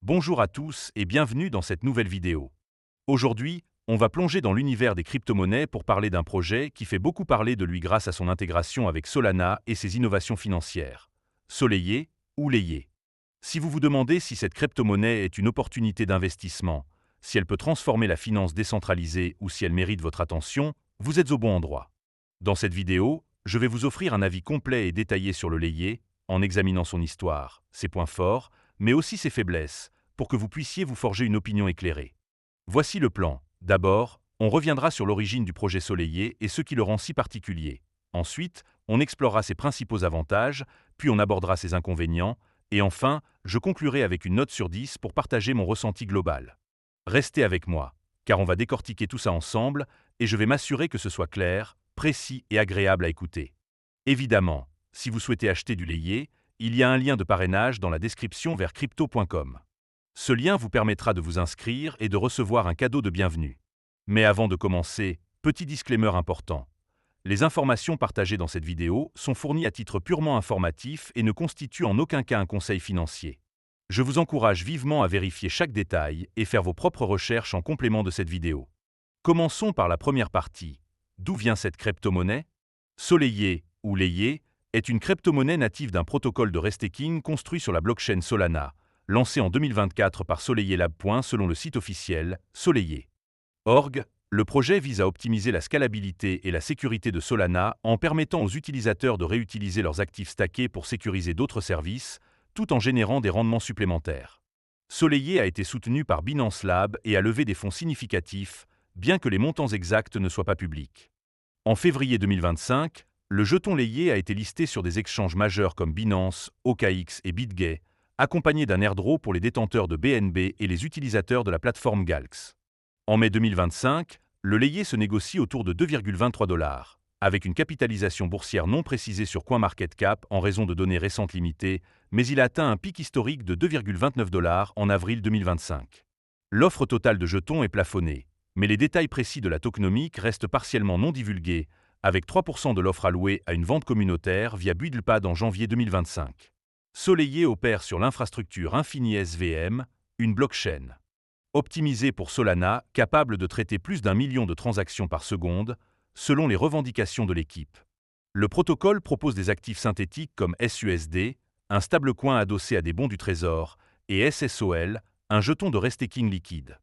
Bonjour à tous et bienvenue dans cette nouvelle vidéo. Aujourd'hui, on va plonger dans l'univers des crypto-monnaies pour parler d'un projet qui fait beaucoup parler de lui grâce à son intégration avec Solana et ses innovations financières. Soleiller ou Layer. Si vous vous demandez si cette crypto-monnaie est une opportunité d'investissement, si elle peut transformer la finance décentralisée ou si elle mérite votre attention, vous êtes au bon endroit. Dans cette vidéo, je vais vous offrir un avis complet et détaillé sur le Layer, en examinant son histoire, ses points forts, mais aussi ses faiblesses, pour que vous puissiez vous forger une opinion éclairée. Voici le plan. D'abord, on reviendra sur l'origine du projet Soleiller et ce qui le rend si particulier. Ensuite, on explorera ses principaux avantages, puis on abordera ses inconvénients, et enfin, je conclurai avec une note sur 10 pour partager mon ressenti global. Restez avec moi, car on va décortiquer tout ça ensemble, et je vais m'assurer que ce soit clair, précis et agréable à écouter. Évidemment, si vous souhaitez acheter du Layer, il y a un lien de parrainage dans la description vers crypto.com. Ce lien vous permettra de vous inscrire et de recevoir un cadeau de bienvenue. Mais avant de commencer, petit disclaimer important. Les informations partagées dans cette vidéo sont fournies à titre purement informatif et ne constituent en aucun cas un conseil financier. Je vous encourage vivement à vérifier chaque détail et faire vos propres recherches en complément de cette vidéo. Commençons par la première partie. D'où vient cette crypto-monnaie? Soleiller ou Layer est une crypto-monnaie native d'un protocole de restaking construit sur la blockchain Solana, lancé en 2024 par Soleiller Lab. Selon le site officiel Soleiller.org, le projet vise à optimiser la scalabilité et la sécurité de Solana en permettant aux utilisateurs de réutiliser leurs actifs stackés pour sécuriser d'autres services, tout en générant des rendements supplémentaires. Soleiller a été soutenu par Binance Lab et a levé des fonds significatifs, bien que les montants exacts ne soient pas publics. En février 2025, le jeton Layer a été listé sur des exchanges majeurs comme Binance, OKX et BitGay, accompagné d'un airdrop pour les détenteurs de BNB et les utilisateurs de la plateforme Galx. En mai 2025, le Layer se négocie autour de 2,23 $, avec une capitalisation boursière non précisée sur CoinMarketCap en raison de données récentes limitées, mais il a atteint un pic historique de 2,29 $ en avril 2025. L'offre totale de jetons est plafonnée, mais les détails précis de la tokenomique restent partiellement non divulgués, avec 3% de l'offre allouée à une vente communautaire via Buildpad en janvier 2025. Soleiller opère sur l'infrastructure Infini SVM, une blockchain optimisée pour Solana, capable de traiter plus d'1 million de transactions par seconde, selon les revendications de l'équipe. Le protocole propose des actifs synthétiques comme SUSD, un stablecoin adossé à des bons du trésor, et SSOL, un jeton de restaking liquide.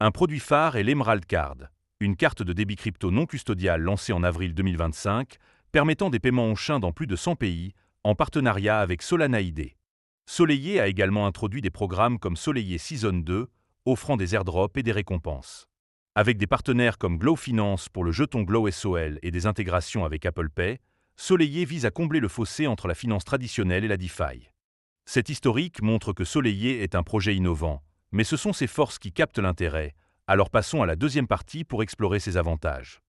Un produit phare est l'Emerald Card, une carte de débit crypto non custodiale lancée en avril 2025, permettant des paiements on-chain dans plus de 100 pays, en partenariat avec Solana ID. Soleiller a également introduit des programmes comme Soleiller Season 2, offrant des airdrops et des récompenses. Avec des partenaires comme Glow Finance pour le jeton Glow SOL et des intégrations avec Apple Pay, Soleiller vise à combler le fossé entre la finance traditionnelle et la DeFi. Cet historique montre que Soleiller est un projet innovant, mais ce sont ses forces qui captent l'intérêt, alors passons à la deuxième partie pour explorer ses avantages.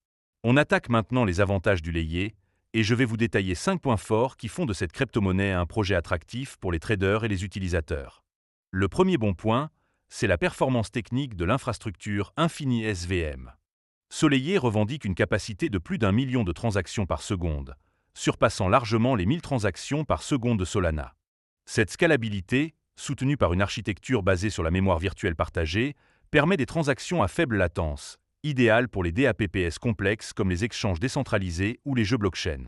On attaque maintenant les avantages du Layer, et je vais vous détailler 5 points forts qui font de cette crypto-monnaie un projet attractif pour les traders et les utilisateurs. Le premier bon point, c'est la performance technique de l'infrastructure Infini SVM. Soleiller revendique une capacité de plus d'1 million de transactions par seconde, surpassant largement les 1000 transactions par seconde de Solana. Cette scalabilité, soutenue par une architecture basée sur la mémoire virtuelle partagée, permet des transactions à faible latence, idéales pour les DApps complexes comme les échanges décentralisés ou les jeux blockchain.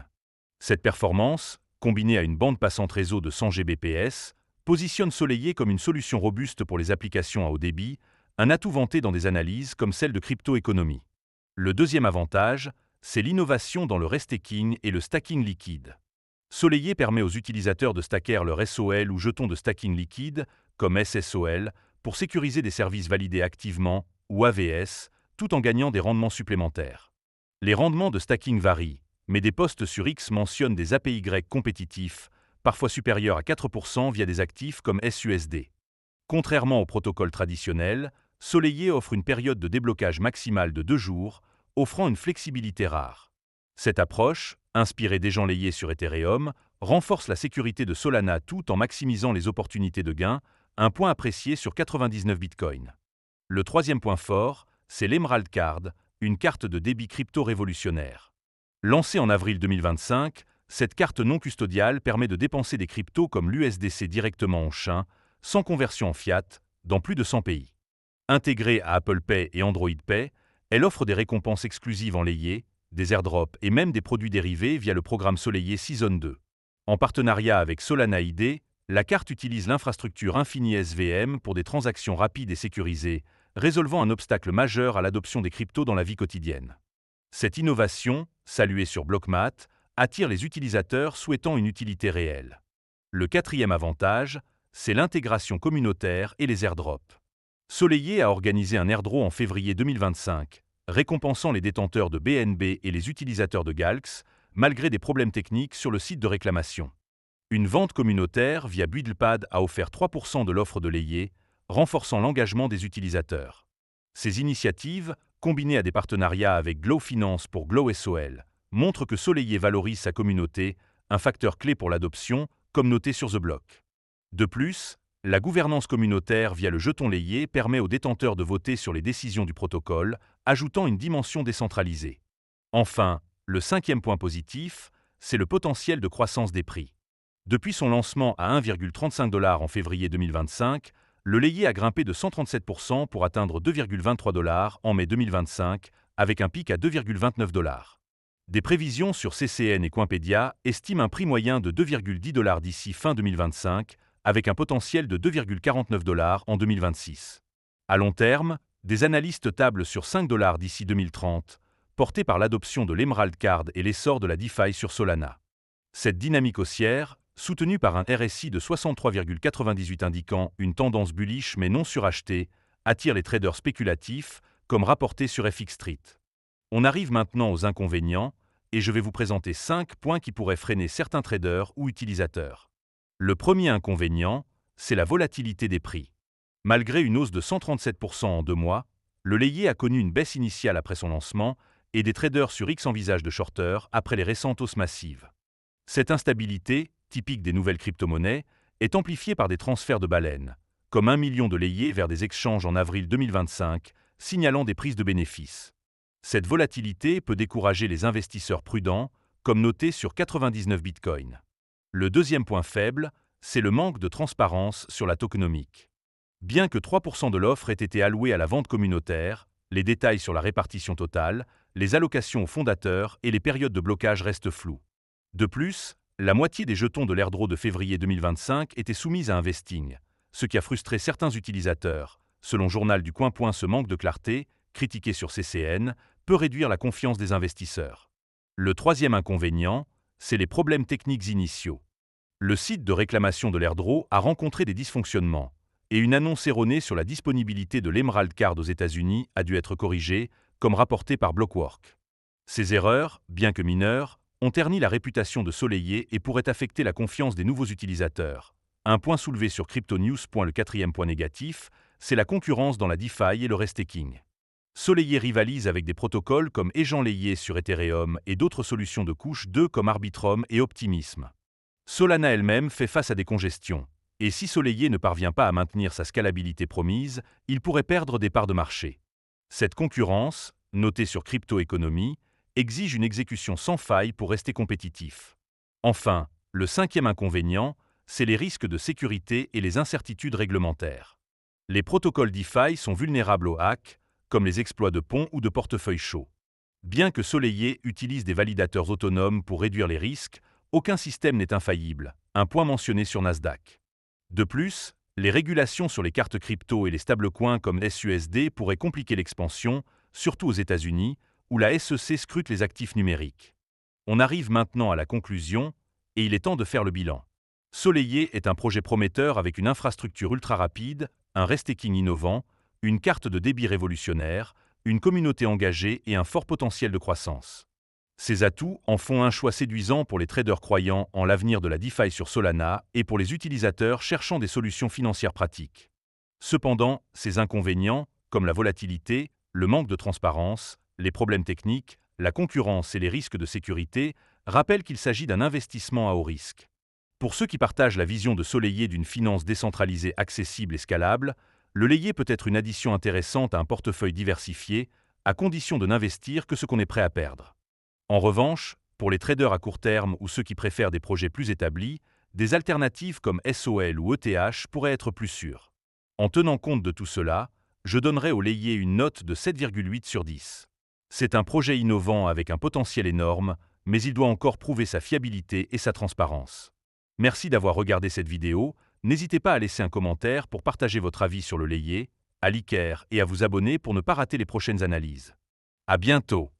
Cette performance, combinée à une bande passante réseau de 100 Gbps, positionne Soleiller comme une solution robuste pour les applications à haut débit, un atout vanté dans des analyses comme celle de crypto-économie. Le deuxième avantage, c'est l'innovation dans le restaking et le stacking liquide. Soleiller permet aux utilisateurs de stacker leur SOL ou jetons de stacking liquide, comme SSOL, pour sécuriser des services validés activement, ou AVS, tout en gagnant des rendements supplémentaires. Les rendements de stacking varient, mais des posts sur X mentionnent des APY compétitifs, parfois supérieurs à 4% via des actifs comme SUSD. Contrairement au protocole traditionnel, Soleiller offre une période de déblocage maximale de 2 jours, offrant une flexibilité rare. Cette approche, inspirée des gens layés sur Ethereum, renforce la sécurité de Solana tout en maximisant les opportunités de gain, un point apprécié sur 99 Bitcoin. Le troisième point fort, c'est l'Emerald Card, une carte de débit crypto révolutionnaire. Lancée en avril 2025, cette carte non custodiale permet de dépenser des cryptos comme l'USDC directement en chain, sans conversion en fiat, dans plus de 100 pays. Intégrée à Apple Pay et Android Pay, elle offre des récompenses exclusives en layé, des airdrops et même des produits dérivés via le programme Soleillé Season 2. En partenariat avec Solana ID, la carte utilise l'infrastructure Infini SVM pour des transactions rapides et sécurisées, résolvant un obstacle majeur à l'adoption des cryptos dans la vie quotidienne. Cette innovation, saluée sur Blockmat, attire les utilisateurs souhaitant une utilité réelle. Le quatrième avantage, c'est l'intégration communautaire et les airdrops. Soleillé a organisé un airdrop en février 2025, récompensant les détenteurs de BNB et les utilisateurs de Galx, malgré des problèmes techniques sur le site de réclamation. Une vente communautaire via Buildpad a offert 3% de l'offre de layé, renforçant l'engagement des utilisateurs. Ces initiatives, combinées à des partenariats avec Glow Finance pour Glow SOL, montrent que Soleillé valorise sa communauté, un facteur clé pour l'adoption, comme noté sur The Block. De plus, la gouvernance communautaire via le jeton layé permet aux détenteurs de voter sur les décisions du protocole, ajoutant une dimension décentralisée. Enfin, le cinquième point positif, c'est le potentiel de croissance des prix. Depuis son lancement à 1,35 $ en février 2025, le layé a grimpé de 137% pour atteindre 2,23 $ en mai 2025, avec un pic à 2,29 $. Des prévisions sur CCN et Coinpedia estiment un prix moyen de 2,10 $ d'ici fin 2025, avec un potentiel de 2,49 $ en 2026. À long terme, des analystes tablent sur 5 $ d'ici 2030, portés par l'adoption de l'Emerald Card et l'essor de la DeFi sur Solana. Cette dynamique haussière, soutenue par un RSI de 63,98 indiquant une tendance bullish mais non surachetée, attire les traders spéculatifs, comme rapporté sur FX Street. On arrive maintenant aux inconvénients, et je vais vous présenter 5 points qui pourraient freiner certains traders ou utilisateurs. Le premier inconvénient, c'est la volatilité des prix. Malgré une hausse de 137% en 2 mois, le layé a connu une baisse initiale après son lancement et des traders sur X envisagent de shorter après les récentes hausses massives. Cette instabilité, typique des nouvelles crypto-monnaies, est amplifiée par des transferts de baleines, comme 1 million de layés vers des exchanges en avril 2025, signalant des prises de bénéfices. Cette volatilité peut décourager les investisseurs prudents, comme noté sur 99 Bitcoin. Le deuxième point faible, c'est le manque de transparence sur la tokenomique. Bien que 3% de l'offre ait été allouée à la vente communautaire, les détails sur la répartition totale, les allocations aux fondateurs et les périodes de blocage restent flous. De plus, la moitié des jetons de l'airdrop de février 2025 étaient soumis à un vesting, ce qui a frustré certains utilisateurs. Selon Journal du Coin. Ce manque de clarté, critiqué sur CCN, peut réduire la confiance des investisseurs. Le troisième inconvénient, c'est les problèmes techniques initiaux. Le site de réclamation de l'airdrop a rencontré des dysfonctionnements, et une annonce erronée sur la disponibilité de l'Emerald Card aux États-Unis a dû être corrigée, comme rapporté par Blockwork. Ces erreurs, bien que mineures, ont terni la réputation de Soleillé et pourraient affecter la confiance des nouveaux utilisateurs. Un point soulevé sur CryptoNews. Le quatrième point négatif, c'est la concurrence dans la DeFi et le restaking. Soleillé rivalise avec des protocoles comme Agent Layé sur Ethereum et d'autres solutions de couche 2 comme Arbitrum et Optimism. Solana elle-même fait face à des congestions, et si Soleillé ne parvient pas à maintenir sa scalabilité promise, il pourrait perdre des parts de marché. Cette concurrence, notée sur Crypto Economy, exige une exécution sans faille pour rester compétitif. Enfin, le cinquième inconvénient, c'est les risques de sécurité et les incertitudes réglementaires. Les protocoles DeFi sont vulnérables aux hacks, comme les exploits de ponts ou de portefeuilles chauds. Bien que Soleillé utilise des validateurs autonomes pour réduire les risques, aucun système n'est infaillible, un point mentionné sur Nasdaq. De plus, les régulations sur les cartes crypto et les stablecoins comme SUSD pourraient compliquer l'expansion, surtout aux États-Unis, où la SEC scrute les actifs numériques. On arrive maintenant à la conclusion, et il est temps de faire le bilan. Soleillé est un projet prometteur avec une infrastructure ultra rapide, un restaking innovant, une carte de débit révolutionnaire, une communauté engagée et un fort potentiel de croissance. Ces atouts en font un choix séduisant pour les traders croyants en l'avenir de la DeFi sur Solana et pour les utilisateurs cherchant des solutions financières pratiques. Cependant, ces inconvénients, comme la volatilité, le manque de transparence, les problèmes techniques, la concurrence et les risques de sécurité, rappellent qu'il s'agit d'un investissement à haut risque. Pour ceux qui partagent la vision de Soleillé d'une finance décentralisée accessible et scalable, le layé peut être une addition intéressante à un portefeuille diversifié, à condition de n'investir que ce qu'on est prêt à perdre. En revanche, pour les traders à court terme ou ceux qui préfèrent des projets plus établis, des alternatives comme SOL ou ETH pourraient être plus sûres. En tenant compte de tout cela, je donnerai au Layer une note de 7,8 sur 10. C'est un projet innovant avec un potentiel énorme, mais il doit encore prouver sa fiabilité et sa transparence. Merci d'avoir regardé cette vidéo. N'hésitez pas à laisser un commentaire pour partager votre avis sur le Layer, à liker et à vous abonner pour ne pas rater les prochaines analyses. À bientôt!